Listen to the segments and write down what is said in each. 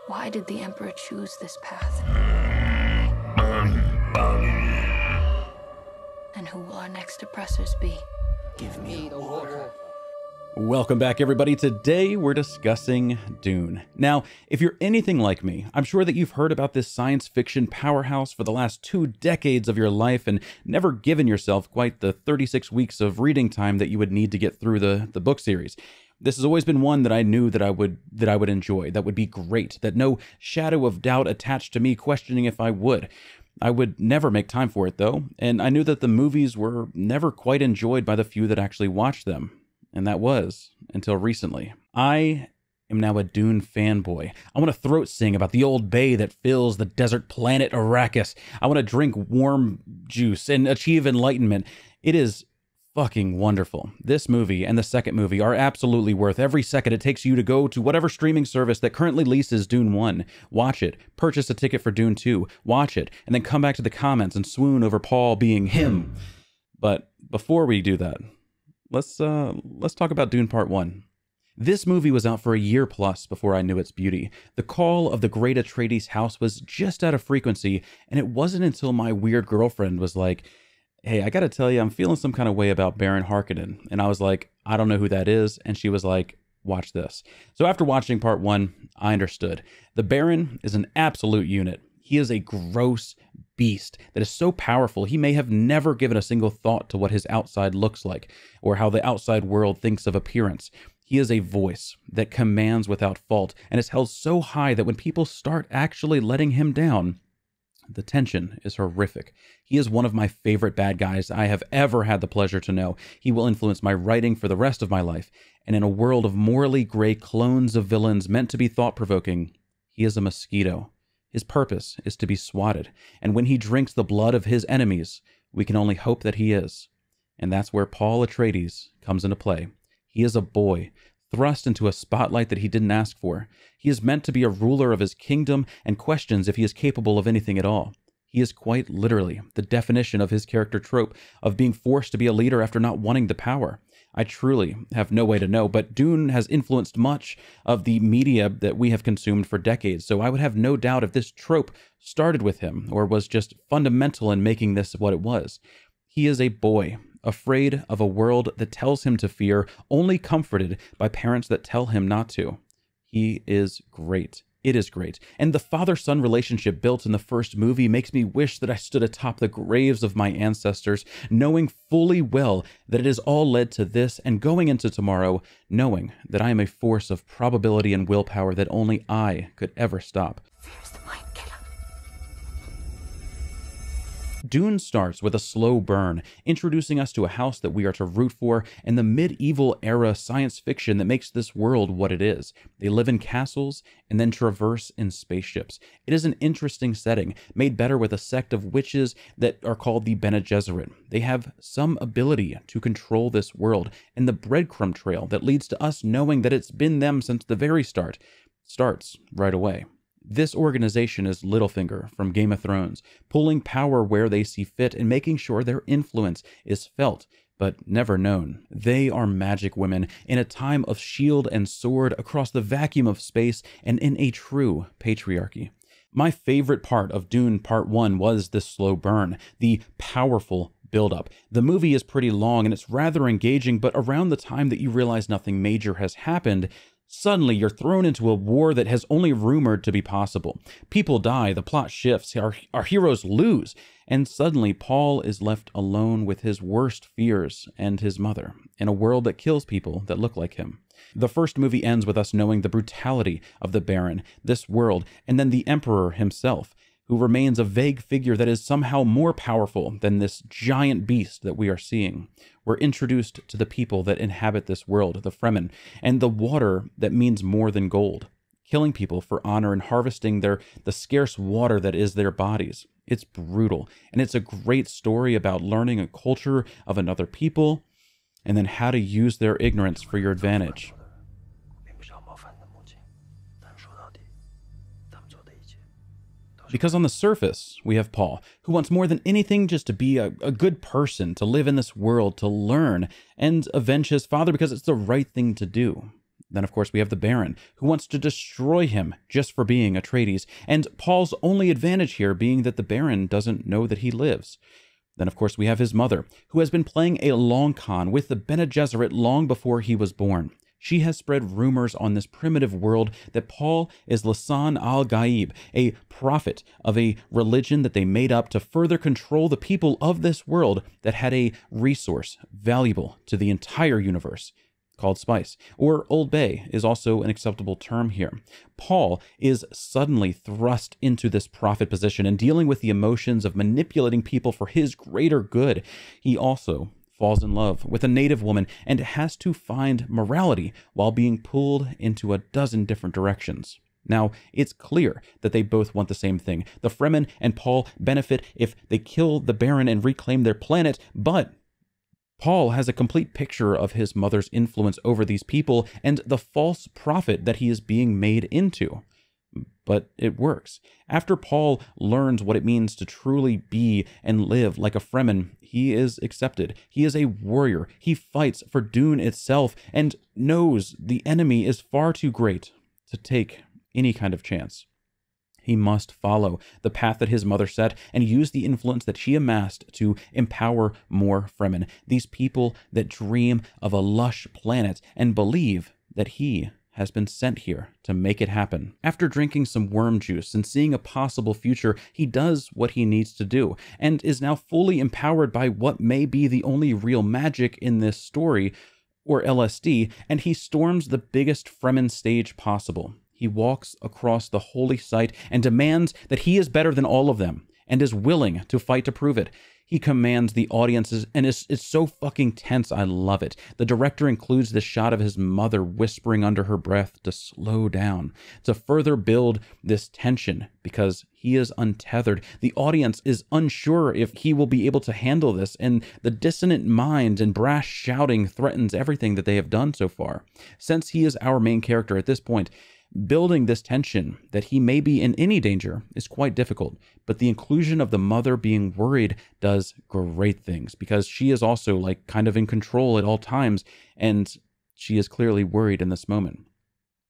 Why did the Emperor choose this path? And who will our next oppressors be? Give me the water. Welcome back, everybody. Today we're discussing Dune. Now, if you're anything like me, I'm sure that you've heard about this science fiction powerhouse for the last 2 decades of your life and never given yourself quite the 36 weeks of reading time that you would need to get through the book series. This has always been one that I knew that I would enjoy, that would be great, that no shadow of doubt attached to me questioning if I would. I would never make time for it, though, and I knew that the movies were never quite enjoyed by the few that actually watched them. And that was until recently. I am now a Dune fanboy. I want to throat sing about the old bay that fills the desert planet Arrakis. I want to drink warm juice and achieve enlightenment. It is fucking wonderful. This movie and the second movie are absolutely worth every second it takes you to go to whatever streaming service that currently leases Dune 1. Watch it, purchase a ticket for Dune 2, watch it, and then come back to the comments and swoon over Paul being him. But before we do that, let's talk about Dune Part 1. This movie was out for a year plus before I knew its beauty. The call of the Great Atreides house was just out of frequency, and it wasn't until my weird girlfriend was like, "Hey, I gotta tell you, I'm feeling some kind of way about Baron Harkonnen." And I was like, "I don't know who that is." And she was like, "Watch this." So after watching Part 1, I understood. The Baron is an absolute unit. He is a gross beast that is so powerful he may have never given a single thought to what his outside looks like or how the outside world thinks of appearance. He is a voice that commands without fault and is held so high that when people start actually letting him down, the tension is horrific. He is one of my favorite bad guys I have ever had the pleasure to know. He will influence my writing for the rest of my life, and in a world of morally gray clones of villains meant to be thought-provoking, he is a mosquito. His purpose is to be swatted, and when he drinks the blood of his enemies, we can only hope that he is. And that's where Paul Atreides comes into play. He is a boy, thrust into a spotlight that he didn't ask for. He is meant to be a ruler of his kingdom and questions if he is capable of anything at all. He is quite literally the definition of his character trope of being forced to be a leader after not wanting the power. I truly have no way to know, but Dune has influenced much of the media that we have consumed for decades, so I would have no doubt if this trope started with him or was just fundamental in making this what it was. He is a boy, afraid of a world that tells him to fear, only comforted by parents that tell him not to. He is great. It is great. And the father-son relationship built in the first movie makes me wish that I stood atop the graves of my ancestors, knowing fully well that it has all led to this, and going into tomorrow, knowing that I am a force of probability and willpower that only I could ever stop. Fear's the mind killer. Dune starts with a slow burn, introducing us to a house that we are to root for and the medieval era science fiction that makes this world what it is. They live in castles and then traverse in spaceships. It is an interesting setting, made better with a sect of witches that are called the Bene Gesserit. They have some ability to control this world, and the breadcrumb trail that leads to us knowing that it's been them since the very start starts right away. This organization is Littlefinger from Game of Thrones, pulling power where they see fit and making sure their influence is felt, but never known. They are magic women in a time of shield and sword across the vacuum of space and in a true patriarchy. My favorite part of Dune Part 1 was this slow burn, the powerful build-up. The movie is pretty long and it's rather engaging, but around the time that you realize nothing major has happened, suddenly you're thrown into a war that has only rumored to be possible. People die, the plot shifts, our heroes lose, and suddenly Paul is left alone with his worst fears and his mother, in a world that kills people that look like him. The first movie ends with us knowing the brutality of the Baron, this world, and then the Emperor himself, who remains a vague figure that is somehow more powerful than this giant beast that we are seeing. We're introduced to the people that inhabit this world, the Fremen, and the water that means more than gold, killing people for honor and harvesting the scarce water that is their bodies. It's brutal, and it's a great story about learning a culture of another people, and then how to use their ignorance for your advantage. Because on the surface, we have Paul, who wants more than anything just to be a good person, to live in this world, to learn, and avenge his father because it's the right thing to do. Then, of course, we have the Baron, who wants to destroy him just for being Atreides, and Paul's only advantage here being that the Baron doesn't know that he lives. Then, of course, we have his mother, who has been playing a long con with the Bene Gesserit long before he was born. She has spread rumors on this primitive world that Paul is Lisan al-Gaib, a prophet of a religion that they made up to further control the people of this world that had a resource valuable to the entire universe, called spice, or Old Bay is also an acceptable term here. Paul is suddenly thrust into this prophet position and dealing with the emotions of manipulating people for his greater good. He also falls in love with a native woman and has to find morality while being pulled into a dozen different directions. Now, it's clear that they both want the same thing. The Fremen and Paul benefit if they kill the Baron and reclaim their planet, but Paul has a complete picture of his mother's influence over these people and the false prophet that he is being made into. But it works. After Paul learns what it means to truly be and live like a Fremen, he is accepted. He is a warrior. He fights for Dune itself and knows the enemy is far too great to take any kind of chance. He must follow the path that his mother set and use the influence that she amassed to empower more Fremen, these people that dream of a lush planet and believe that he has been sent here to make it happen. After drinking some worm juice and seeing a possible future, he does what he needs to do and is now fully empowered by what may be the only real magic in this story, or LSD, and he storms the biggest Fremen stage possible. He walks across the holy site and demands that he is better than all of them and is willing to fight to prove it. He commands the audiences, and it's so fucking tense. I love it. The director includes this shot of his mother whispering under her breath to slow down, to further build this tension because he is untethered. The audience is unsure if he will be able to handle this, and the dissonant mind and brash shouting threatens everything that they have done so far. Since he is our main character at this point, building this tension that he may be in any danger is quite difficult, but the inclusion of the mother being worried does great things because she is also like kind of in control at all times, and she is clearly worried in this moment.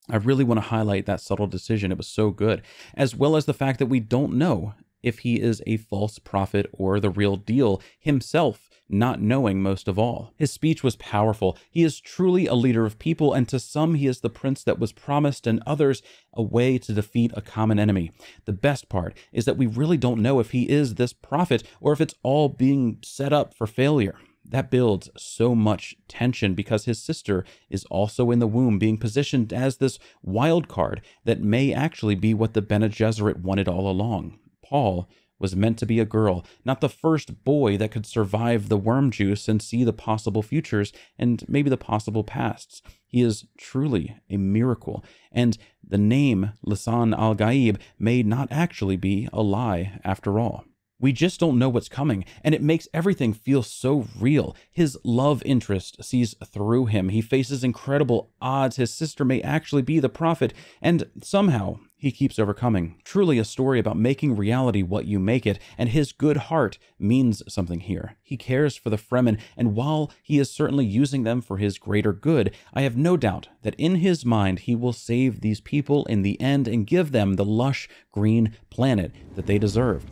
I really want to highlight that subtle decision. It was so good, as well as the fact that we don't know if he is a false prophet or the real deal himself, not knowing most of all. His speech was powerful. He is truly a leader of people, and to some he is the prince that was promised, and others a way to defeat a common enemy. The best part is that we really don't know if he is this prophet or if it's all being set up for failure. That builds so much tension because his sister is also in the womb, being positioned as this wild card that may actually be what the Bene Gesserit wanted all along. Paul was meant to be a girl, not the first boy that could survive the worm juice and see the possible futures and maybe the possible pasts. He is truly a miracle, and the name Lisan al-Gaib may not actually be a lie after all. We just don't know what's coming, and it makes everything feel so real. His love interest sees through him. He faces incredible odds. His sister may actually be the prophet, and somehow he keeps overcoming. Truly a story about making reality what you make it, and his good heart means something here. He cares for the Fremen, and while he is certainly using them for his greater good, I have no doubt that in his mind he will save these people in the end and give them the lush green planet that they deserved.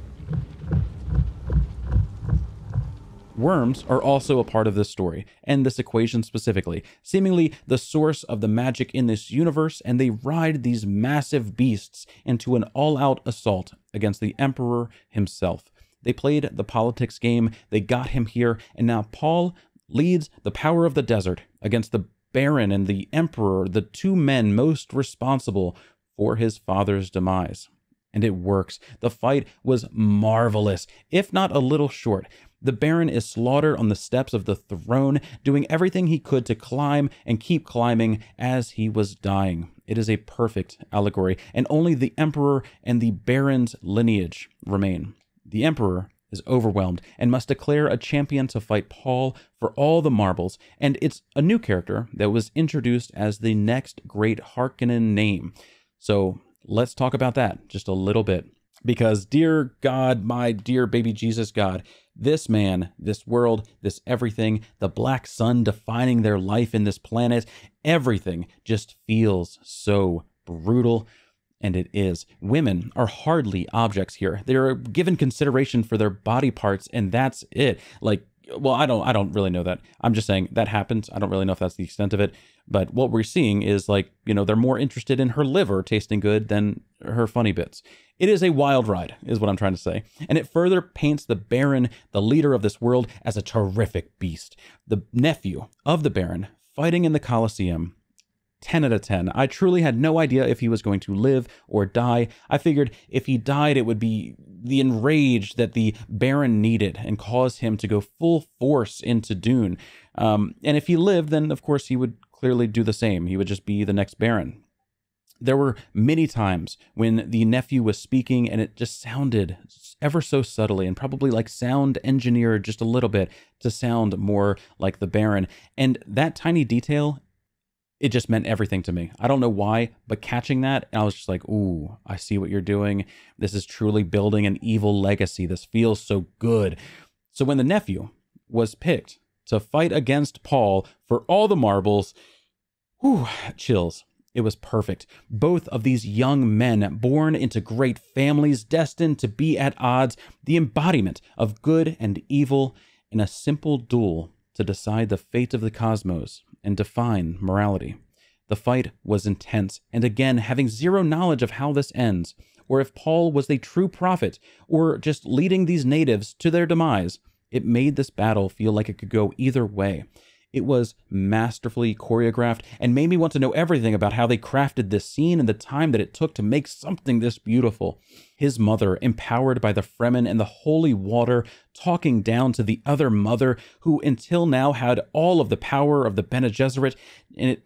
Worms are also a part of this story, and this equation specifically, seemingly the source of the magic in this universe, and they ride these massive beasts into an all-out assault against the Emperor himself. They played the politics game, they got him here, and now Paul leads the power of the desert against the Baron and the Emperor, the two men most responsible for his father's demise. And it works. The fight was marvelous, if not a little short. The Baron is slaughtered on the steps of the throne, doing everything he could to climb and keep climbing as he was dying. It is a perfect allegory, and only the Emperor and the Baron's lineage remain. The Emperor is overwhelmed and must declare a champion to fight Paul for all the marbles, and it's a new character that was introduced as the next great Harkonnen name. So let's talk about that just a little bit. Because dear God, my dear baby Jesus God, this man, this world, this everything, the black sun defining their life in this planet, everything just feels so brutal. And it is. Women are hardly objects here. They're given consideration for their body parts, and that's it. Like, well, I don't really know that. I'm just saying that happens. I don't really know if that's the extent of it. But what we're seeing is, like, they're more interested in her liver tasting good than her funny bits. It is a wild ride, is what I'm trying to say. And it further paints the Baron, the leader of this world, as a terrific beast. The nephew of the Baron fighting in the Colosseum. 10 out of 10. I truly had no idea if he was going to live or die. I figured if he died, it would be the enrage that the Baron needed and cause him to go full force into Dune. And if he lived, then of course he would clearly do the same. He would just be the next Baron. There were many times when the nephew was speaking and it just sounded ever so subtly and probably like sound engineered just a little bit to sound more like the Baron. And that tiny detail, it just meant everything to me. I don't know why, but catching that, I was just like, ooh, I see what you're doing. This is truly building an evil legacy. This feels so good. So when the nephew was picked to fight against Paul for all the marbles, whew, chills. It was perfect. Both of these young men, born into great families, destined to be at odds, the embodiment of good and evil in a simple duel to decide the fate of the cosmos and define morality. The fight was intense, and again, having zero knowledge of how this ends, or if Paul was a true prophet, or just leading these natives to their demise, it made this battle feel like it could go either way. It was masterfully choreographed and made me want to know everything about how they crafted this scene and the time that it took to make something this beautiful. His mother, empowered by the Fremen and the holy water, talking down to the other mother who until now had all of the power of the Bene Gesserit, and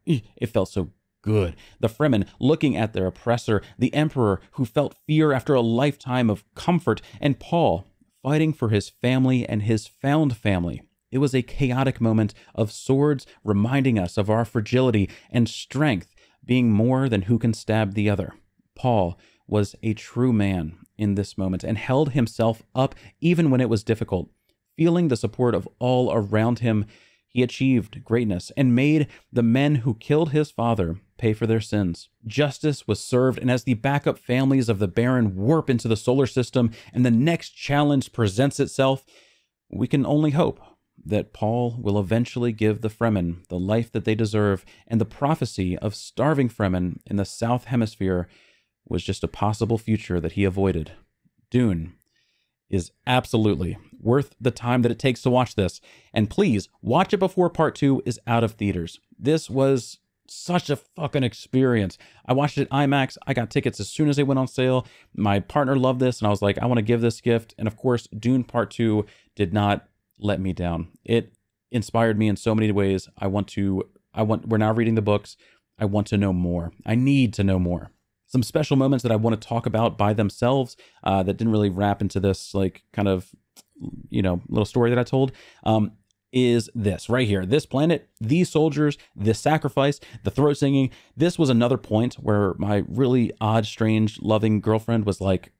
it felt so good. The Fremen looking at their oppressor, the Emperor who felt fear after a lifetime of comfort, and Paul fighting for his family and his found family. It was a chaotic moment of swords reminding us of our fragility and strength being more than who can stab the other. Paul was a true man in this moment and held himself up even when it was difficult. Feeling the support of all around him, he achieved greatness and made the men who killed his father pay for their sins. Justice was served, and as the backup families of the Baron warp into the solar system and the next challenge presents itself, we can only hope that Paul will eventually give the Fremen the life that they deserve, and the prophecy of starving Fremen in the South Hemisphere was just a possible future that he avoided. Dune is absolutely worth the time that it takes to watch this, and please watch it before Part 2 is out of theaters. This was such a fucking experience. I watched it IMAX. I got tickets as soon as they went on sale. My partner loved this, and I was like, I want to give this gift. And of course, Dune Part 2 did not let me down. It inspired me in so many ways. We're now reading the books. I want to know more. I need to know more. Some special moments that I want to talk about by themselves that didn't really wrap into this like kind of, little story that I told is this right here. This planet, these soldiers, this sacrifice, the throat singing. This was another point where my really odd, strange, loving girlfriend was like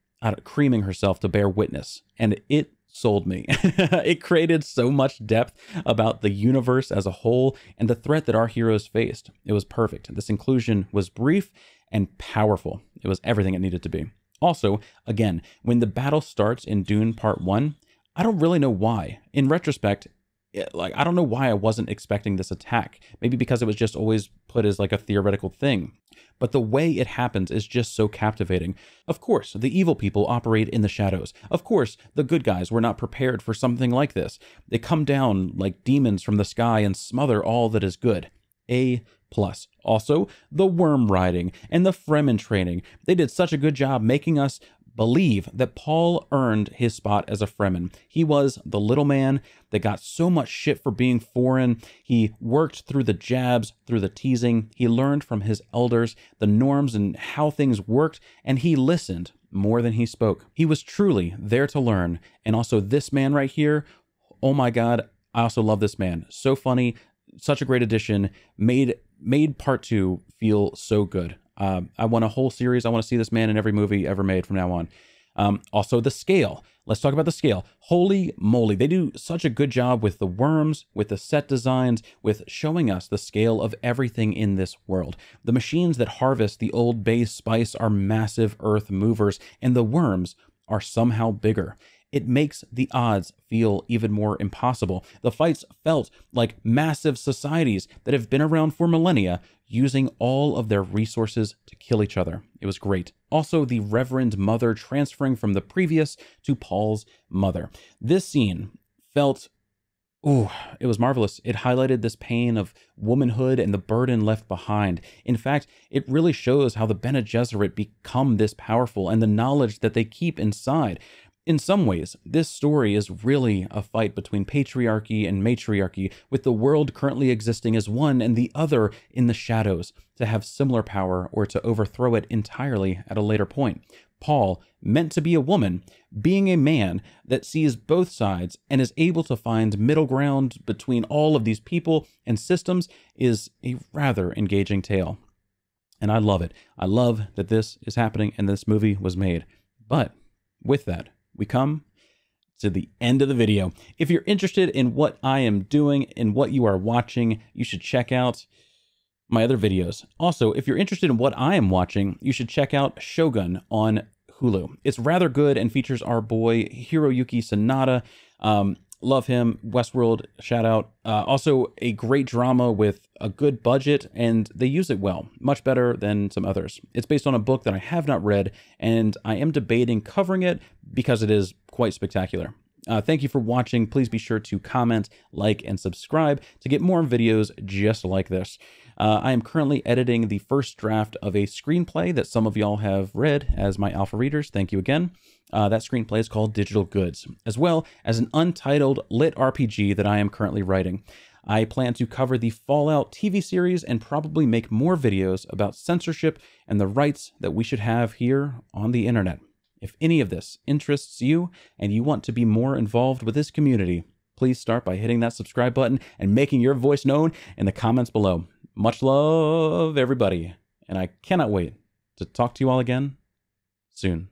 creaming herself to bear witness. And it sold me. It created so much depth about the universe as a whole and the threat that our heroes faced. It was perfect. This inclusion was brief and powerful. It was everything it needed to be. Also, again, when the battle starts in Dune Part 1, I don't really know why. In retrospect, I don't know why I wasn't expecting this attack. Maybe because it was just always put as like a theoretical thing. But the way it happens is just so captivating. Of course, the evil people operate in the shadows. Of course, the good guys were not prepared for something like this. They come down like demons from the sky and smother all that is good. A+. Also, the worm riding and the Fremen training. They did such a good job making us believe that Paul earned his spot as a Fremen. He was the little man that got so much shit for being foreign. He worked through the jabs, through the teasing. He learned from his elders the norms and how things worked, and he listened more than he spoke. He was truly there to learn. And also this man right here, oh my God, I also love this man. So funny, such a great addition, made Part 2 feel so good. I want a whole series. I want to see this man in every movie ever made from now on. Also, the scale. Let's talk about the scale. Holy moly. They do such a good job with the worms, with the set designs, with showing us the scale of everything in this world. The machines that harvest the old bay spice are massive earth movers, and the worms are somehow bigger. It makes the odds feel even more impossible. The fights felt like massive societies that have been around for millennia, using all of their resources to kill each other. It was great. Also, the Reverend Mother transferring from the previous to Paul's mother. This scene felt, it was marvelous. It highlighted this pain of womanhood and the burden left behind. In fact, it really shows how the Bene Gesserit become this powerful and the knowledge that they keep inside. In some ways, this story is really a fight between patriarchy and matriarchy, with the world currently existing as one and the other in the shadows, to have similar power or to overthrow it entirely at a later point. Paul, meant to be a woman, being a man that sees both sides and is able to find middle ground between all of these people and systems, is a rather engaging tale. And I love it. I love that this is happening and this movie was made. But with that, we come to the end of the video. If you're interested in what I am doing and what you are watching, you should check out my other videos. Also, if you're interested in what I am watching, you should check out Shogun on Hulu. It's rather good and features our boy Hiroyuki Sanada. Love him. Westworld, shout out. Also, a great drama with a good budget, and they use it well, much better than some others. It's based on a book that I have not read, and I am debating covering it because it is quite spectacular. Thank you for watching. Please be sure to comment, like, and subscribe to get more videos just like this. I am currently editing the first draft of a screenplay that some of y'all have read as my alpha readers. Thank you again. That screenplay is called Digital Goods, as well as an untitled lit RPG that I am currently writing. I plan to cover the Fallout TV series and probably make more videos about censorship and the rights that we should have here on the internet. If any of this interests you and you want to be more involved with this community, please start by hitting that subscribe button and making your voice known in the comments below. Much love, everybody, and I cannot wait to talk to you all again soon.